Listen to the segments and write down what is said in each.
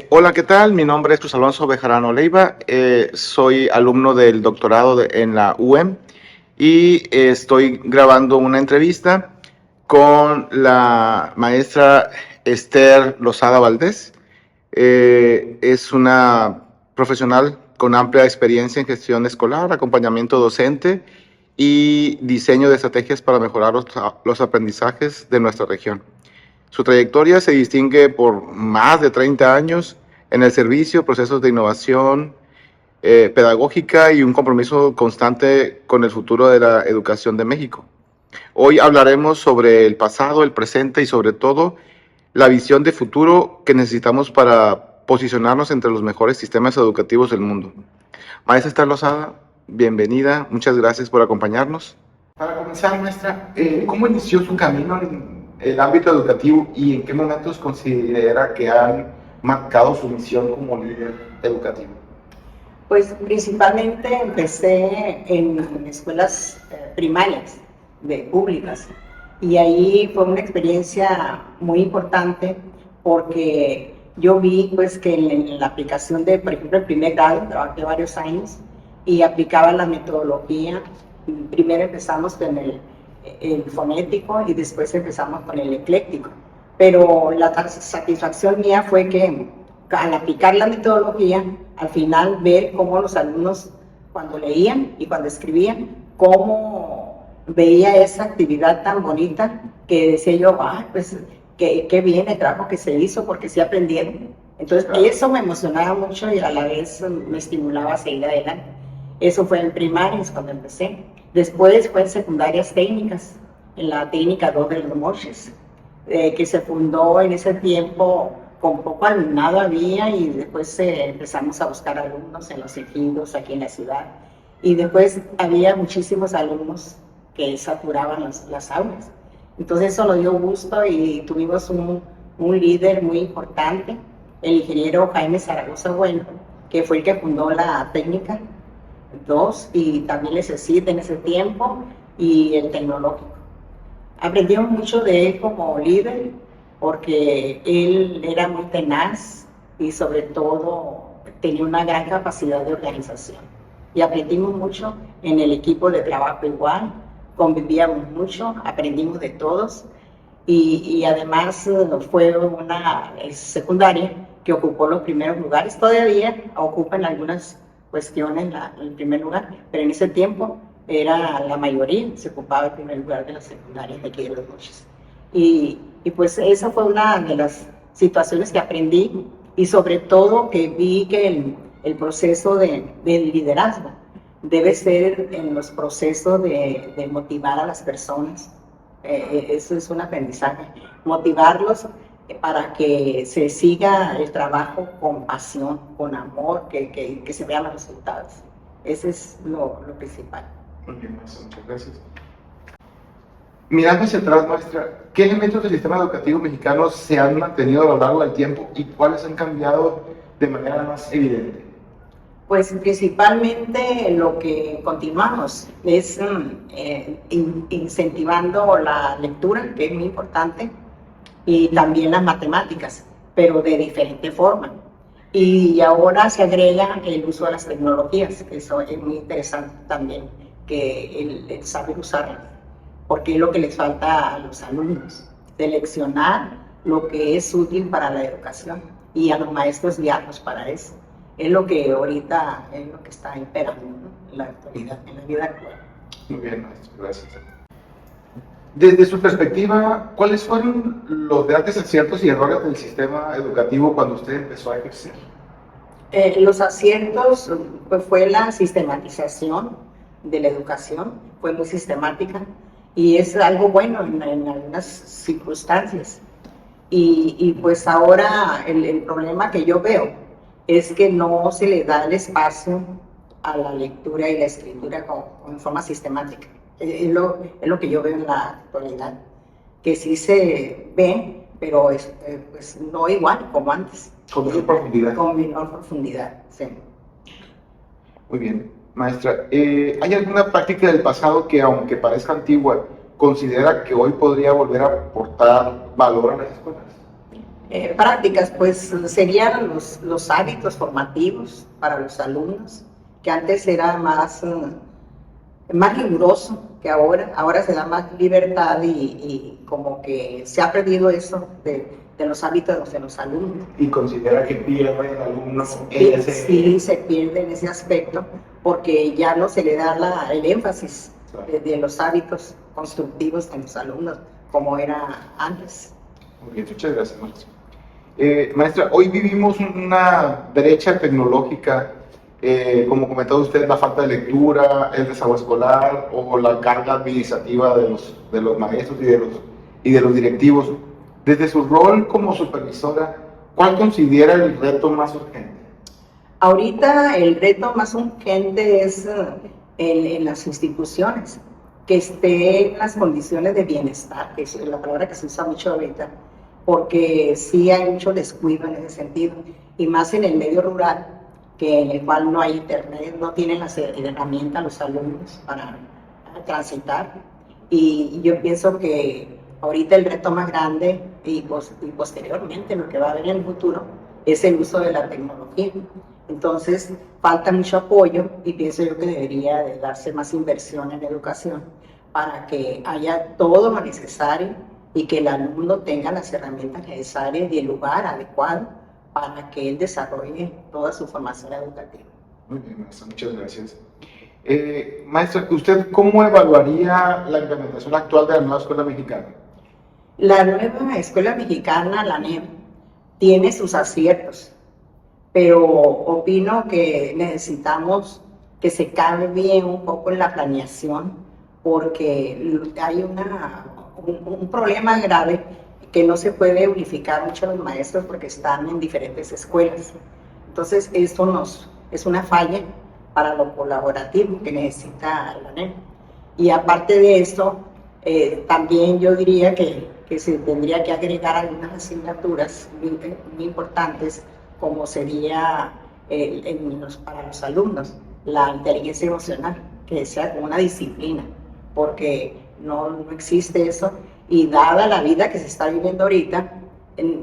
Hola, ¿qué tal? Mi nombre es Cruz Alonso Bejarano Leiva. Soy alumno del doctorado en la UEM y estoy grabando una entrevista con la maestra Esther Lozada Valdés. Es una profesional con amplia experiencia en gestión escolar, acompañamiento docente y diseño de estrategias para mejorar los aprendizajes de nuestra región. Su trayectoria se distingue por más de 30 años en el servicio, procesos de innovación pedagógica y un compromiso constante con el futuro de la educación de México. Hoy hablaremos sobre el pasado, el presente y sobre todo la visión de futuro que necesitamos para posicionarnos entre los mejores sistemas educativos del mundo. Maestra Esther Lozada, bienvenida, muchas gracias por acompañarnos. Para comenzar, maestra, ¿cómo inició su camino en el ámbito educativo y en qué momentos considera que han marcado su misión como líder educativo? Pues principalmente empecé en escuelas primarias, públicas, y ahí fue una experiencia muy importante porque yo vi pues que en la aplicación de, por ejemplo, el primer grado, trabajé varios años y aplicaba la metodología. Primero empezamos con el fonético y después empezamos con el ecléctico, pero la satisfacción mía fue que al aplicar la metodología, al final ver cómo los alumnos, cuando leían y cuando escribían, cómo veía esa actividad tan bonita que decía yo, pues qué bien el trabajo que se hizo porque sí aprendieron. Entonces eso me emocionaba mucho y a la vez me estimulaba a seguir adelante. Eso fue en primarias cuando empecé. Después fue en secundarias técnicas, en la técnica 2 de los Moches, que se fundó en ese tiempo con poco alumnado había y después empezamos a buscar alumnos en los ejidos aquí en la ciudad y después había muchísimos alumnos que saturaban las aulas. Entonces eso nos dio gusto y tuvimos un líder muy importante, el ingeniero Jaime Zaragoza Bueno, que fue el que fundó la técnica 2 y también el CECIT en ese tiempo y el tecnológico. Aprendimos mucho de él como líder porque él era muy tenaz y sobre todo tenía una gran capacidad de organización. Y aprendimos mucho en el equipo de trabajo igual, convivíamos mucho, aprendimos de todos y además fue una secundaria que ocupó los primeros lugares, todavía ocupan algunas cuestiones el primer lugar, pero en ese tiempo era la mayoría, se ocupaba el primer lugar de las secundarias de aquí de Los Mochis. Y pues esa fue una de las situaciones que aprendí y sobre todo que vi que el proceso de liderazgo debe ser en los procesos de motivar a las personas. Eso es un aprendizaje, motivarlos para que se siga el trabajo con pasión, con amor, que se vean los resultados. Ese es lo principal. Muy bien, maestra, muchas gracias. Mirando hacia atrás, maestra, ¿qué elementos del sistema educativo mexicano se han mantenido a lo largo del tiempo y cuáles han cambiado de manera más evidente? Pues principalmente lo que continuamos es incentivando la lectura, que es muy importante, y también las matemáticas, pero de diferente forma. Y ahora se agrega el uso de las tecnologías, que eso es muy interesante también, que el saber usarlas, porque es lo que les falta a los alumnos, seleccionar lo que es útil para la educación y a los maestros guiarlos para eso. Es lo que ahorita es lo que está imperando, ¿no? En la actualidad, en la vida actual. Muy bien, maestro, gracias. Desde su perspectiva, ¿cuáles fueron los grandes aciertos y errores del sistema educativo cuando usted empezó a ejercer? Los aciertos pues, fue la sistematización de la educación, fue muy sistemática y es algo bueno en algunas circunstancias. Y pues ahora el problema que yo veo es que no se le da el espacio a la lectura y la escritura en forma sistemática. Es lo que yo veo en la actualidad, que sí se ven, pero pues no igual como antes. Con menor profundidad. Con menor profundidad, sí. Muy bien, maestra. ¿Hay alguna práctica del pasado que, aunque parezca antigua, considera que hoy podría volver a aportar valor a las escuelas? prácticas, pues serían los hábitos formativos para los alumnos, que antes era más riguroso que ahora se da más libertad y como que se ha perdido eso de los hábitos de los alumnos. ¿Y considera que pierde el alumno en ese... Sí, se pierde en ese aspecto porque ya no se le da el énfasis de los hábitos constructivos de los alumnos como era antes. Muy bien, muchas gracias, maestra. Maestra, hoy vivimos una brecha tecnológica, como comentaba usted, la falta de lectura, el rezago escolar o la carga administrativa de los maestros y de los directivos. Desde su rol como supervisora, ¿cuál considera el reto más urgente? Ahorita el reto más urgente es en las instituciones, que esté en las condiciones de bienestar, que es la palabra que se usa mucho ahorita, porque sí hay mucho descuido en ese sentido, y más en el medio rural, que en el cual no hay internet, no tienen las herramientas los alumnos para transitar, y yo pienso que ahorita el reto más grande y posteriormente lo que va a haber en el futuro es el uso de la tecnología. Entonces falta mucho apoyo y pienso yo que debería de darse más inversión en educación para que haya todo lo necesario y que el alumno tenga las herramientas necesarias y el lugar adecuado para que él desarrolle toda su formación educativa. Muy bien, maestra, muchas gracias. Maestra, ¿usted cómo evaluaría la implementación actual de la nueva escuela mexicana? La nueva escuela mexicana, la NEM, tiene sus aciertos, pero opino que necesitamos que se cambie un poco en la planeación porque hay un problema grave que no se puede unificar mucho a los maestros porque están en diferentes escuelas. Entonces, esto es una falla para lo colaborativo que necesita la NEM. Y aparte de esto, también yo diría que se tendría que agregar algunas asignaturas muy importantes, como sería para los alumnos, la inteligencia emocional, que sea como una disciplina, porque no existe eso, y dada la vida que se está viviendo ahorita,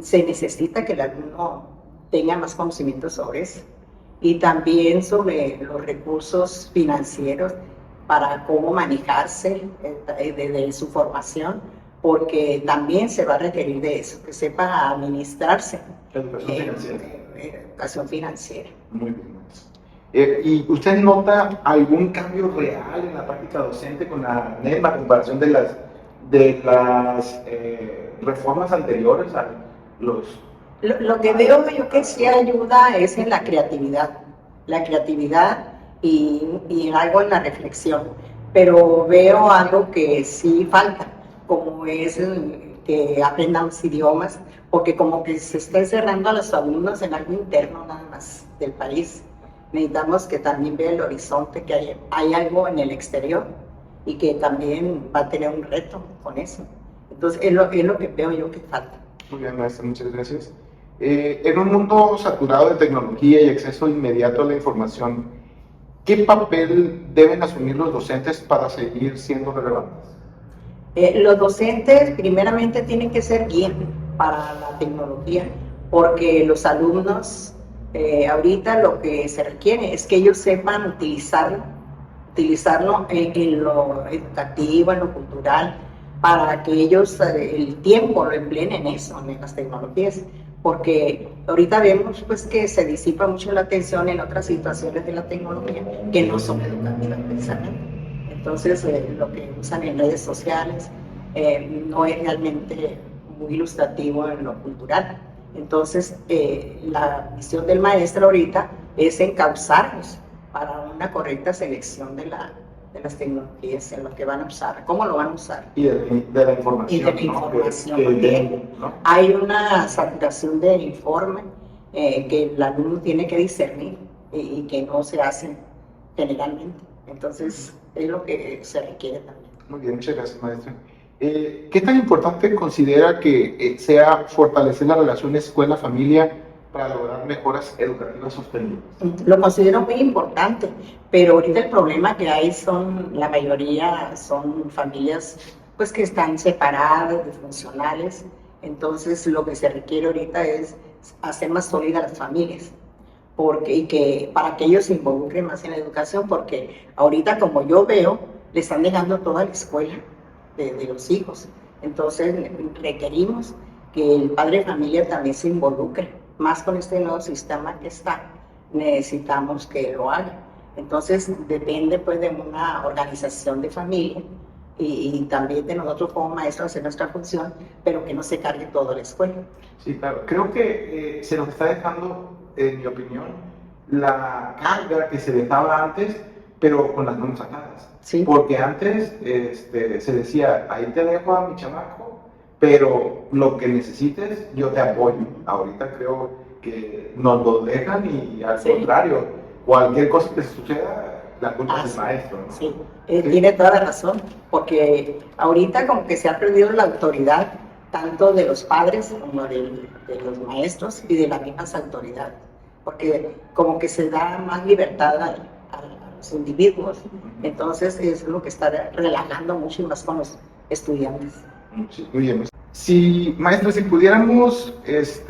se necesita que el alumno tenga más conocimiento sobre eso, y también sobre los recursos financieros para cómo manejarse desde su formación, porque también se va a requerir de eso, que sepa administrarse. Educación financiera. Educación financiera. Muy bien. ¿Y usted nota algún cambio real en la práctica docente con la NEM a comparación de las reformas anteriores a los... Lo que veo yo que sí ayuda es en la creatividad y algo en la reflexión, pero veo algo que sí falta, como es que aprendan los idiomas, porque como que se está encerrando a los alumnos en algo interno nada más del país. Necesitamos que también vea el horizonte, que hay algo en el exterior y que también va a tener un reto con eso. Entonces es lo que veo yo que falta. Muy bien, maestra, muchas gracias. En un mundo saturado de tecnología y acceso inmediato a la información, ¿qué papel deben asumir los docentes para seguir siendo relevantes? Los docentes primeramente tienen que ser guía para la tecnología, porque los alumnos ahorita lo que se requiere es que ellos sepan utilizarlo en lo educativo, en lo cultural, para que ellos el tiempo lo empleen en eso, en las tecnologías, porque ahorita vemos pues que se disipa mucho la atención en otras situaciones de la tecnología que no son educativas precisamente. Entonces, lo que usan en redes sociales no es realmente muy ilustrativo en lo cultural. Entonces, la misión del maestro ahorita es encauzarlos para una correcta selección de las tecnologías en lo que van a usar, cómo lo van a usar. Y de la información. Y de la información, porque hay una saturación del informe que el alumno tiene que discernir y que no se hace generalmente. Entonces, es lo que se requiere también. Muy bien, muchas gracias, maestra. ¿Qué tan importante considera que sea fortalecer la relación escuela-familia para lograr mejoras educativas sostenibles? Lo considero muy importante, pero ahorita el problema que hay la mayoría son familias pues que están separadas, disfuncionales, Entonces, lo que se requiere ahorita es hacer más sólidas las familias, para que ellos se involucren más en la educación, porque ahorita, como yo veo, le están dejando toda la escuela de los hijos. Entonces, requerimos que el padre de familia también se involucre, más con este nuevo sistema que está, necesitamos que lo haga. Entonces, depende pues de una organización de familia y también de nosotros como maestros hacer nuestra función, pero que no se cargue toda la escuela. Sí, claro. Creo que se nos está dejando, en mi opinión, la carga que se dejaba antes, pero con las manos atadas. Sí. Porque antes se decía, ahí te dejo a mi chamaco, pero lo que necesites, yo te apoyo. Ahorita creo que nos lo dejan y al contrario, cualquier cosa que suceda, la culpa es del maestro, ¿no? Sí, tiene toda la razón, porque ahorita como que se ha perdido la autoridad tanto de los padres como de los maestros y de las mismas autoridades, porque como que se da más libertad a los individuos, entonces es lo que está relajando mucho y más con los estudiantes. Sí, muy bien. Si, maestra, si pudiéramos,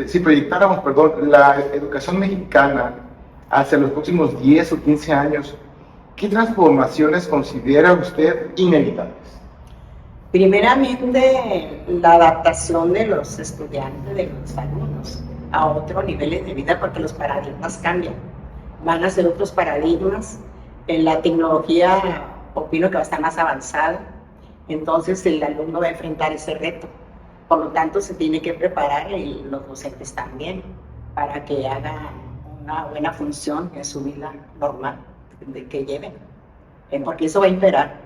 si proyectáramos, perdón, la educación mexicana hacia los próximos 10 o 15 años, ¿qué transformaciones considera usted inevitables? Primeramente, la adaptación de los estudiantes, de los alumnos, a otros niveles de vida, porque los paradigmas cambian. Van a ser otros paradigmas. En la tecnología, opino que va a estar más avanzada. Entonces, el alumno va a enfrentar ese reto. Por lo tanto, se tiene que preparar, y los docentes también, para que hagan una buena función en su vida normal de que lleven, porque eso va a imperar.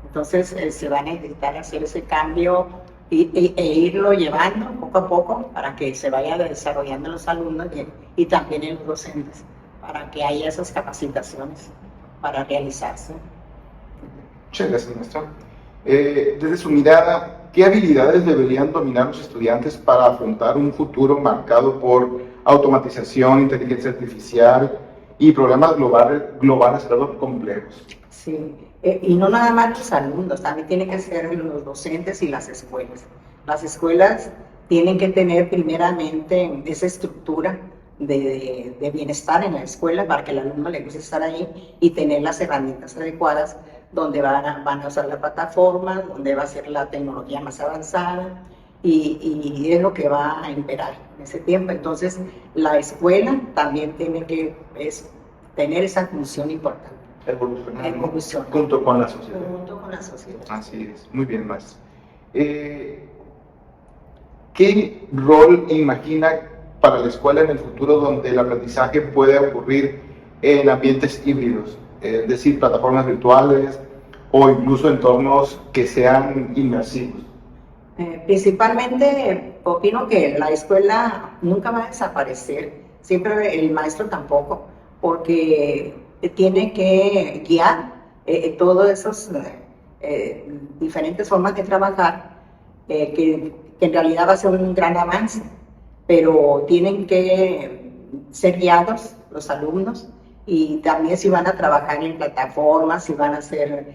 Entonces, se va a necesitar hacer ese cambio e irlo llevando poco a poco para que se vaya desarrollando los alumnos y también en los docentes, para que haya esas capacitaciones para realizarse. Muchas gracias, maestra. Desde su mirada, ¿qué habilidades deberían dominar los estudiantes para afrontar un futuro marcado por automatización, inteligencia artificial y problemas globales complejos? Sí, y no nada más los alumnos, también tienen que ser los docentes y las escuelas. Las escuelas tienen que tener primeramente esa estructura de bienestar en la escuela para que el alumno le guste estar ahí y tener las herramientas adecuadas donde van a usar la plataforma, donde va a ser la tecnología más avanzada y es lo que va a imperar en ese tiempo. Entonces, la escuela también tiene que tener esa función importante. Evolucionar junto con la sociedad. Junto con la sociedad. Así es, muy bien, maestro. ¿Qué rol imagina para la escuela en el futuro donde el aprendizaje puede ocurrir en ambientes híbridos? Es decir, plataformas virtuales o incluso entornos que sean inmersivos. Principalmente opino que la escuela nunca va a desaparecer, siempre el maestro tampoco, porque tiene que guiar todas esas diferentes formas de trabajar, que en realidad va a ser un gran avance, pero tienen que ser guiados los alumnos. Y también si van a trabajar en plataformas, si van a ser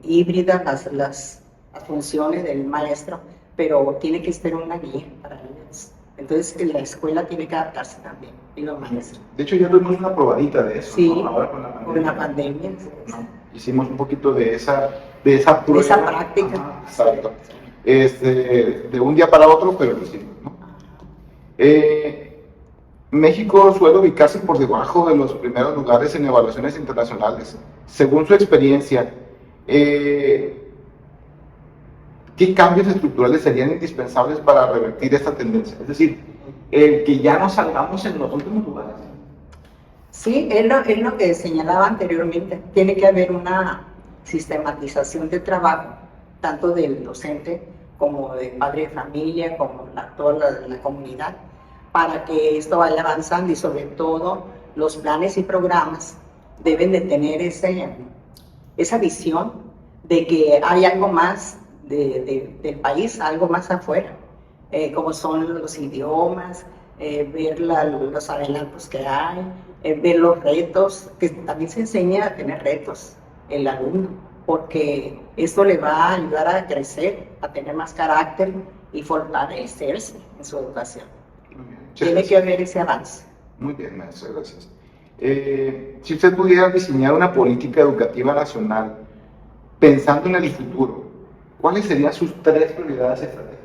híbridas las funciones del maestro, pero tiene que ser una guía para ellos. Entonces la escuela tiene que adaptarse también, y los maestros. De hecho ya tuvimos una probadita de eso, sí, ¿no? Ahora con la pandemia. ¿No? Hicimos un poquito de esa prueba. De esa práctica. Ajá, exacto. De un día para otro, pero lo hicimos, ¿no? México suele ubicarse por debajo de los primeros lugares en evaluaciones internacionales. Según su experiencia, ¿qué cambios estructurales serían indispensables para revertir esta tendencia? Es decir, el que ya no salgamos en los últimos lugares. Sí, es lo que señalaba anteriormente. Tiene que haber una sistematización de trabajo, tanto del docente como del padre de familia, como toda la comunidad, para que esto vaya avanzando, y sobre todo los planes y programas deben de tener esa visión de que hay algo más del país, algo más afuera, como son los idiomas, ver los adelantos que hay, ver los retos, que también se enseña a tener retos el alumno, porque esto le va a ayudar a crecer, a tener más carácter y fortalecerse en su educación. Muy bien. Muchas Tiene gracias. que haber ese avance. Muy bien, maestra, gracias. Si usted pudiera diseñar una política educativa nacional pensando en el futuro, ¿cuáles serían sus 3 prioridades estratégicas?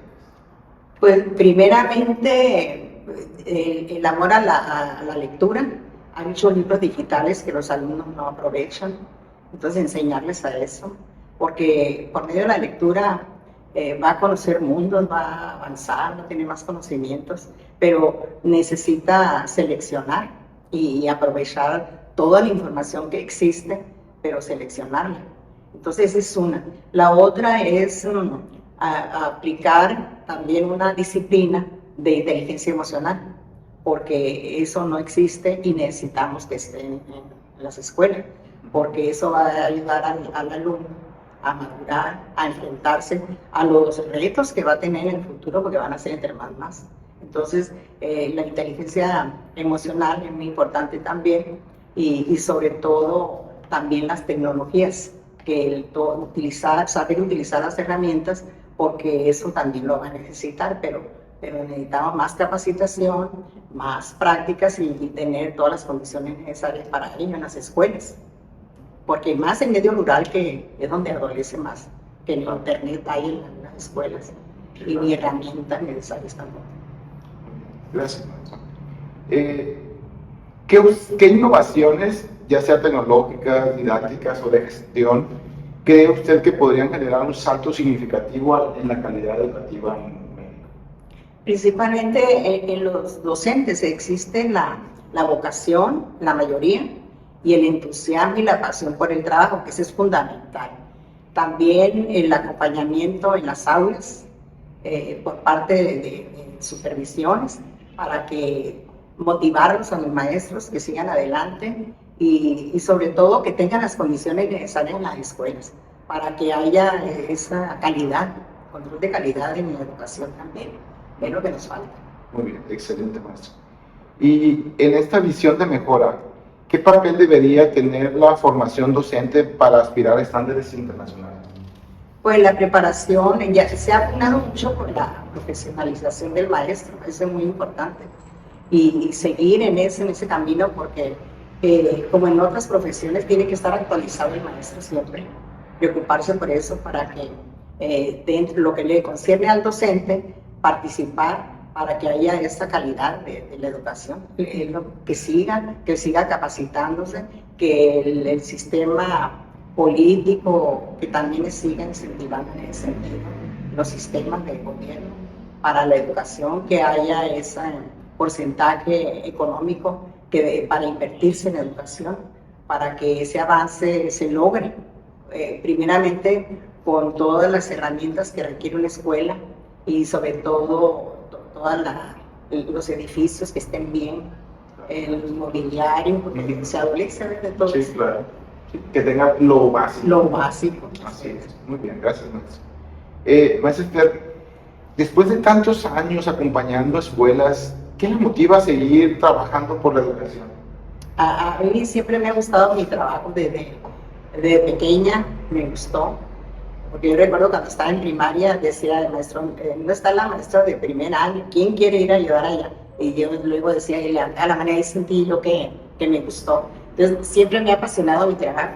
Pues primeramente el amor a la lectura. Hay muchos libros digitales que los alumnos no aprovechan, entonces enseñarles a eso, porque por medio de la lectura va a conocer mundos, va a avanzar, va a tener más conocimientos, pero necesita seleccionar y aprovechar toda la información que existe, pero seleccionarla. Entonces esa es una. La otra es a aplicar también una disciplina de inteligencia emocional, porque eso no existe y necesitamos que esté en las escuelas, porque eso va a ayudar al alumno a madurar, a enfrentarse a los retos que va a tener en el futuro, porque van a ser entre más. Entonces, la inteligencia emocional es muy importante también y sobre todo también las tecnologías, que saber utilizar las herramientas, porque eso también lo va a necesitar, pero necesitamos más capacitación, más prácticas y tener todas las condiciones necesarias para ello en las escuelas. Porque más en medio rural, que es donde adolece más, que en internet hay en las escuelas y ni herramientas necesarias tampoco. Gracias, maestra. ¿Qué innovaciones, ya sea tecnológicas, didácticas o de gestión, cree usted que podrían generar un salto significativo en la calidad educativa en México? Principalmente en los docentes existe la vocación, la mayoría, y el entusiasmo y la pasión por el trabajo, que eso es fundamental. También el acompañamiento en las aulas por parte de supervisiones, para que motivarlos a los maestros que sigan adelante y sobre todo que tengan las condiciones necesarias en las escuelas, para que haya esa calidad, control de calidad en la educación también. Es lo que nos falta. Muy bien, excelente, maestro. Y en esta visión de mejora, ¿qué papel debería tener la formación docente para aspirar a estándares internacionales? Pues la preparación, ya se ha afinado mucho con la profesionalización del maestro, eso es muy importante. Y seguir en ese camino, porque como en otras profesiones tiene que estar actualizado el maestro siempre, preocuparse por eso, para que dentro de lo que le concierne al docente, participar para que haya esta calidad de la educación, que siga capacitándose, que el sistema político, que también siga incentivando en ese sentido los sistemas de gobierno para la educación, que haya ese porcentaje económico para invertirse en educación, para que ese avance se logre, primeramente con todas las herramientas que requiere una escuela y sobre todo todos los edificios que estén bien, el mobiliario, porque se adolece de todo Sí, eso. claro. Sí, que tenga lo básico. Lo básico. Así es. Muy bien, gracias, maestro. Maestro Esther, después de tantos años acompañando escuelas, ¿qué le motiva a seguir trabajando por la educación? A mí siempre me ha gustado mi trabajo desde pequeña, me gustó. Porque yo recuerdo cuando estaba en primaria, decía el maestro, no está la maestra de primer año, ¿quién quiere ir a ayudar allá? Y yo luego decía, a la manera de sentir yo que me gustó. Entonces siempre me ha apasionado mi trabajo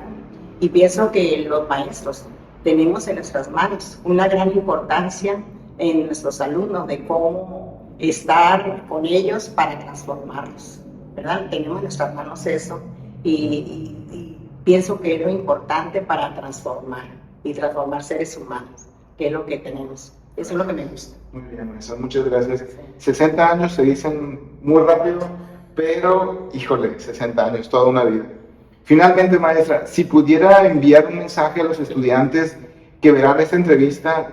y pienso que los maestros tenemos en nuestras manos una gran importancia en nuestros alumnos, de cómo estar con ellos para transformarlos, ¿verdad? Tenemos en nuestras manos eso y pienso que es lo importante para transformar seres humanos, que es lo que tenemos. Eso es lo que me gusta. Muy bien, maestra, muchas gracias. 60 años se dicen muy rápido, pero, híjole, 60 años, toda una vida. Finalmente, maestra, si pudiera enviar un mensaje a los estudiantes que verán esta entrevista,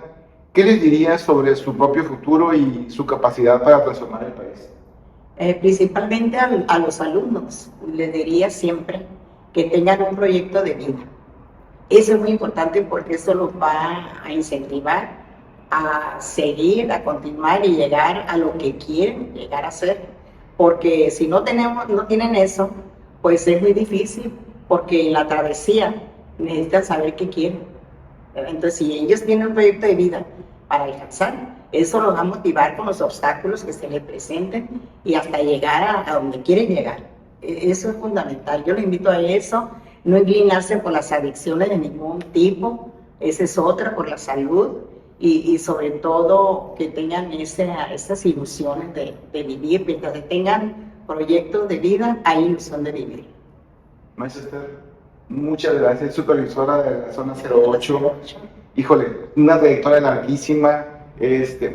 ¿qué les diría sobre su propio futuro y su capacidad para transformar el país? Principalmente a los alumnos, les diría siempre que tengan un proyecto de vida. Eso es muy importante porque eso los va a incentivar a seguir, a continuar y llegar a lo que quieren llegar a ser. Porque si no tienen eso, pues es muy difícil, porque en la travesía necesitan saber qué quieren. Entonces, si ellos tienen un proyecto de vida para alcanzar. Eso los va a motivar con los obstáculos que se le presenten y hasta llegar a donde quieren llegar. Eso es fundamental. Yo le invito a eso, no inclinarse por las adicciones de ningún tipo, esa es otra, por la salud, y sobre todo que tengan esas ilusiones de vivir, mientras tengan proyectos de vida, hay ilusión de vivir. Maestra Esther, muchas gracias, supervisora de la zona 08. Híjole, una trayectoria larguísima.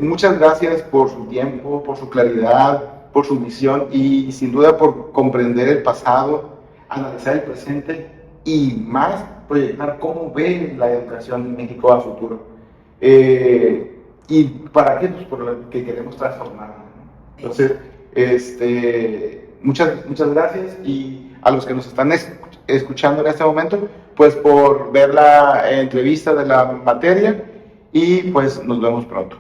Muchas gracias por su tiempo, por su claridad, por su visión y sin duda por comprender el pasado, analizar el presente y más proyectar cómo ve la educación en México a futuro. ¿Y para qué? Pues por lo que queremos transformar, ¿no? Entonces, muchas gracias, y a los que nos están escuchando en este momento, pues por ver la entrevista de la materia, y pues nos vemos pronto.